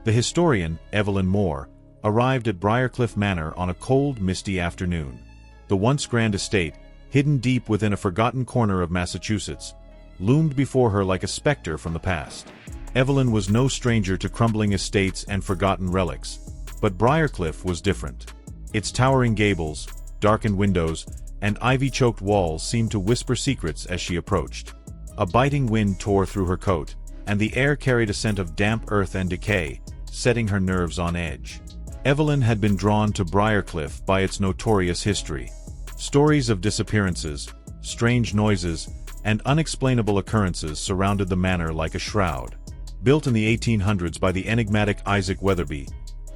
The historian, Evelyn Moore, arrived at Briarcliff Manor on a cold, misty afternoon. The once grand estate, hidden deep within a forgotten corner of Massachusetts, loomed before her like a specter from the past. Evelyn was no stranger to crumbling estates and forgotten relics, but Briarcliff was different. Its towering gables, darkened windows, and ivy-choked walls seemed to whisper secrets as she approached. A biting wind tore through her coat, and the air carried a scent of damp earth and decay, setting her nerves on edge. Evelyn had been drawn to Briarcliff by its notorious history. Stories of disappearances, strange noises, and unexplainable occurrences surrounded the manor like a shroud. Built in the 1800s by the enigmatic Isaac Weatherby,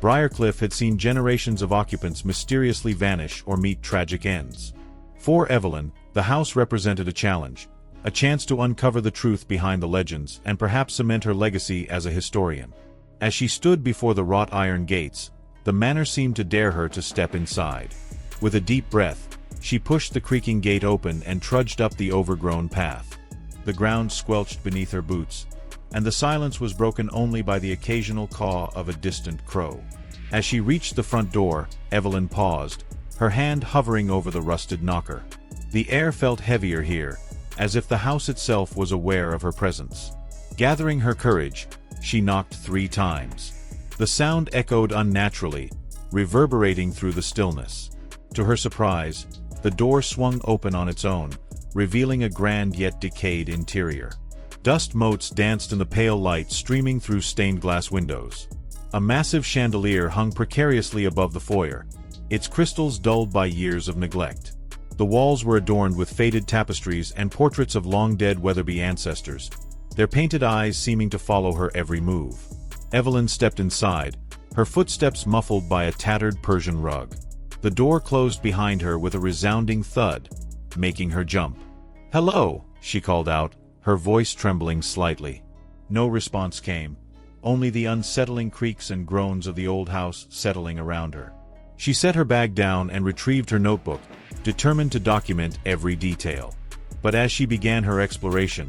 Briarcliff had seen generations of occupants mysteriously vanish or meet tragic ends. For Evelyn, the house represented a challenge, a chance to uncover the truth behind the legends and perhaps cement her legacy as a historian. As she stood before the wrought iron gates, the manor seemed to dare her to step inside. With a deep breath, she pushed the creaking gate open and trudged up the overgrown path. The ground squelched beneath her boots, and the silence was broken only by the occasional caw of a distant crow. As she reached the front door, Evelyn paused, her hand hovering over the rusted knocker. The air felt heavier here, as if the house itself was aware of her presence. Gathering her courage, she knocked 3 times. The sound echoed unnaturally, reverberating through the stillness. To her surprise, the door swung open on its own, revealing a grand yet decayed interior. Dust motes danced in the pale light streaming through stained glass windows. A massive chandelier hung precariously above the foyer, its crystals dulled by years of neglect. The walls were adorned with faded tapestries and portraits of long-dead Weatherby ancestors, their painted eyes seeming to follow her every move. Evelyn stepped inside, her footsteps muffled by a tattered Persian rug. The door closed behind her with a resounding thud, making her jump. "Hello," she called out, her voice trembling slightly. No response came, only the unsettling creaks and groans of the old house settling around her. She set her bag down and retrieved her notebook, determined to document every detail. But as she began her exploration,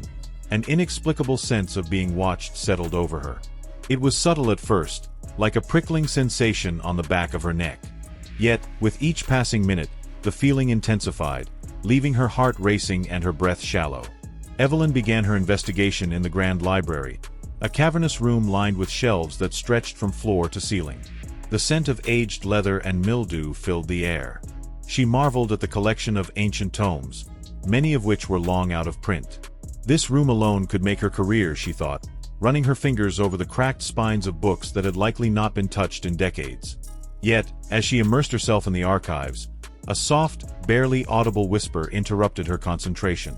an inexplicable sense of being watched settled over her. It was subtle at first, like a prickling sensation on the back of her neck. Yet, with each passing minute, the feeling intensified, leaving her heart racing and her breath shallow. Evelyn began her investigation in the grand library, a cavernous room lined with shelves that stretched from floor to ceiling. The scent of aged leather and mildew filled the air. She marveled at the collection of ancient tomes, many of which were long out of print. This room alone could make her career, she thought, running her fingers over the cracked spines of books that had likely not been touched in decades. Yet, as she immersed herself in the archives, a soft, barely audible whisper interrupted her concentration.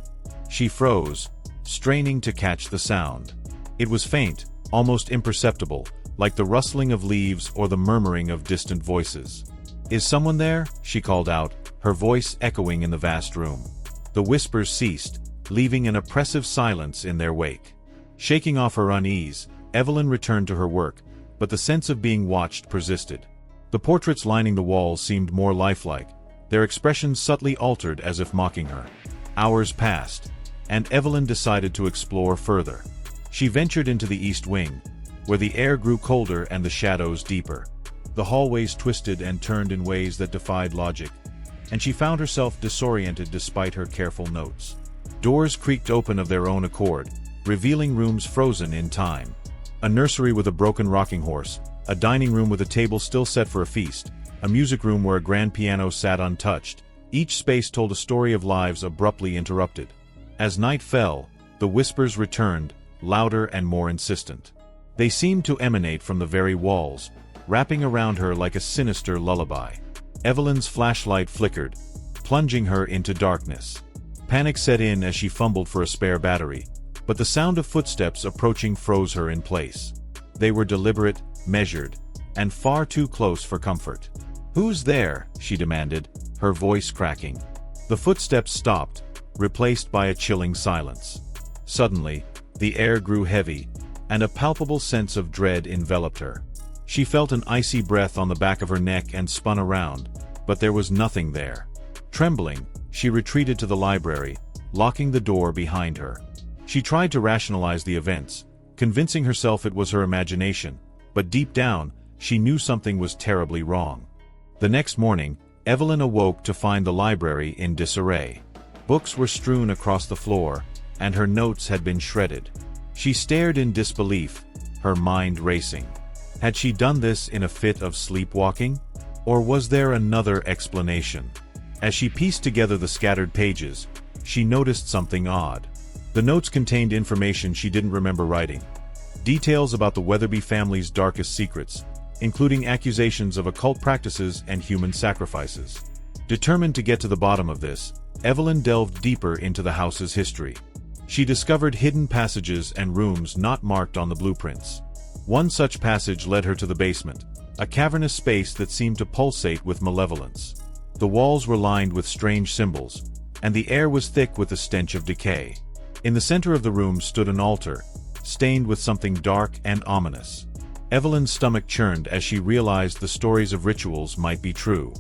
She froze, straining to catch the sound. It was faint, almost imperceptible, like the rustling of leaves or the murmuring of distant voices. "Is someone there?" she called out, her voice echoing in the vast room. The whispers ceased, leaving an oppressive silence in their wake. Shaking off her unease, Evelyn returned to her work, but the sense of being watched persisted. The portraits lining the walls seemed more lifelike, their expressions subtly altered as if mocking her. Hours passed, and Evelyn decided to explore further. She ventured into the east wing, where the air grew colder and the shadows deeper. The hallways twisted and turned in ways that defied logic, and she found herself disoriented despite her careful notes. Doors creaked open of their own accord, revealing rooms frozen in time. A nursery with a broken rocking horse, a dining room with a table still set for a feast, a music room where a grand piano sat untouched. Each space told a story of lives abruptly interrupted. As night fell, the whispers returned, louder and more insistent. They seemed to emanate from the very walls, wrapping around her like a sinister lullaby. Evelyn's flashlight flickered, plunging her into darkness. Panic set in as she fumbled for a spare battery, but the sound of footsteps approaching froze her in place. They were deliberate, measured, and far too close for comfort. "Who's there?" she demanded, her voice cracking. The footsteps stopped, replaced by a chilling silence. Suddenly, the air grew heavy, and a palpable sense of dread enveloped her. She felt an icy breath on the back of her neck and spun around, but there was nothing there. Trembling, she retreated to the library, locking the door behind her. She tried to rationalize the events, convincing herself it was her imagination, but deep down, she knew something was terribly wrong. The next morning, Evelyn awoke to find the library in disarray. Books were strewn across the floor, and her notes had been shredded. She stared in disbelief, her mind racing. Had she done this in a fit of sleepwalking? Or was there another explanation? As she pieced together the scattered pages, she noticed something odd. The notes contained information she didn't remember writing. Details about the Weatherby family's darkest secrets, including accusations of occult practices and human sacrifices. Determined to get to the bottom of this, Evelyn delved deeper into the house's history. She discovered hidden passages and rooms not marked on the blueprints. One such passage led her to the basement, a cavernous space that seemed to pulsate with malevolence. The walls were lined with strange symbols, and the air was thick with the stench of decay. In the center of the room stood an altar, stained with something dark and ominous. Evelyn's stomach churned as she realized the stories of rituals might be true.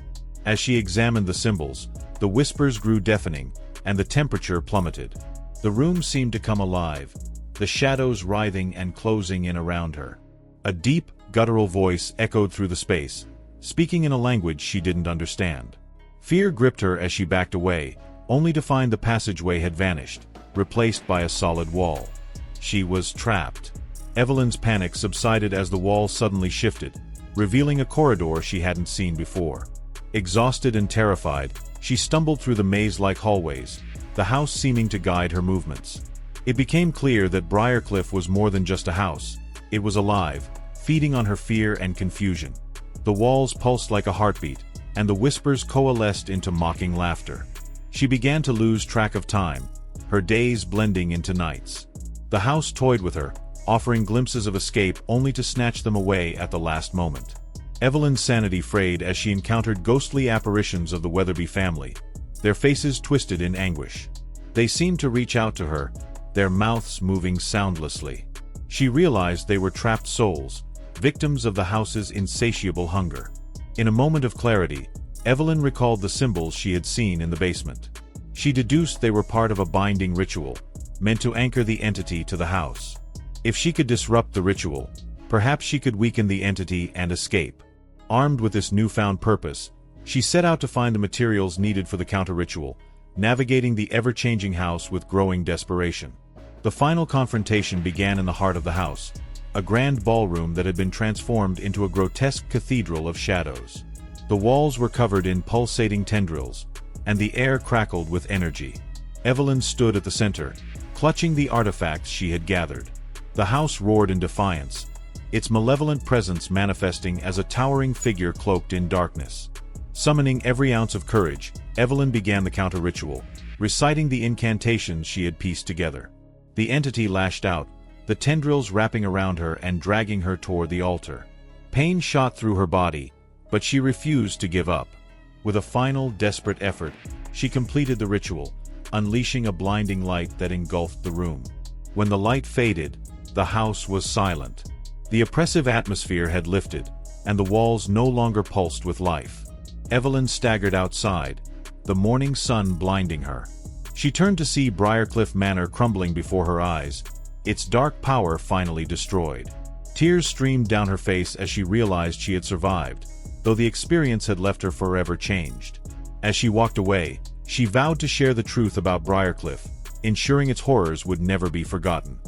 As she examined the symbols, the whispers grew deafening, and the temperature plummeted. The room seemed to come alive, the shadows writhing and closing in around her. A deep, guttural voice echoed through the space, speaking in a language she didn't understand. Fear gripped her as she backed away, only to find the passageway had vanished, replaced by a solid wall. She was trapped. Evelyn's panic subsided as the wall suddenly shifted, revealing a corridor she hadn't seen before. Exhausted and terrified, she stumbled through the maze-like hallways, the house seeming to guide her movements. It became clear that Briarcliff was more than just a house. It was alive, feeding on her fear and confusion. The walls pulsed like a heartbeat, and the whispers coalesced into mocking laughter. She began to lose track of time, her days blending into nights. The house toyed with her, offering glimpses of escape only to snatch them away at the last moment. Evelyn's sanity frayed as she encountered ghostly apparitions of the Weatherby family, their faces twisted in anguish. They seemed to reach out to her, their mouths moving soundlessly. She realized they were trapped souls, victims of the house's insatiable hunger. In a moment of clarity, Evelyn recalled the symbols she had seen in the basement. She deduced they were part of a binding ritual, meant to anchor the entity to the house. If she could disrupt the ritual, perhaps she could weaken the entity and escape. Armed with this newfound purpose, she set out to find the materials needed for the counter-ritual, navigating the ever-changing house with growing desperation. The final confrontation began in the heart of the house, a grand ballroom that had been transformed into a grotesque cathedral of shadows. The walls were covered in pulsating tendrils, and the air crackled with energy. Evelyn stood at the center, clutching the artifacts she had gathered. The house roared in defiance, its malevolent presence manifesting as a towering figure cloaked in darkness. Summoning every ounce of courage, Evelyn began the counter-ritual, reciting the incantations she had pieced together. The entity lashed out, the tendrils wrapping around her and dragging her toward the altar. Pain shot through her body, but she refused to give up. With a final, desperate effort, she completed the ritual, unleashing a blinding light that engulfed the room. When the light faded, the house was silent. The oppressive atmosphere had lifted, and the walls no longer pulsed with life. Evelyn staggered outside, the morning sun blinding her. She turned to see Briarcliff Manor crumbling before her eyes, its dark power finally destroyed. Tears streamed down her face as she realized she had survived, though the experience had left her forever changed. As she walked away, she vowed to share the truth about Briarcliff, ensuring its horrors would never be forgotten.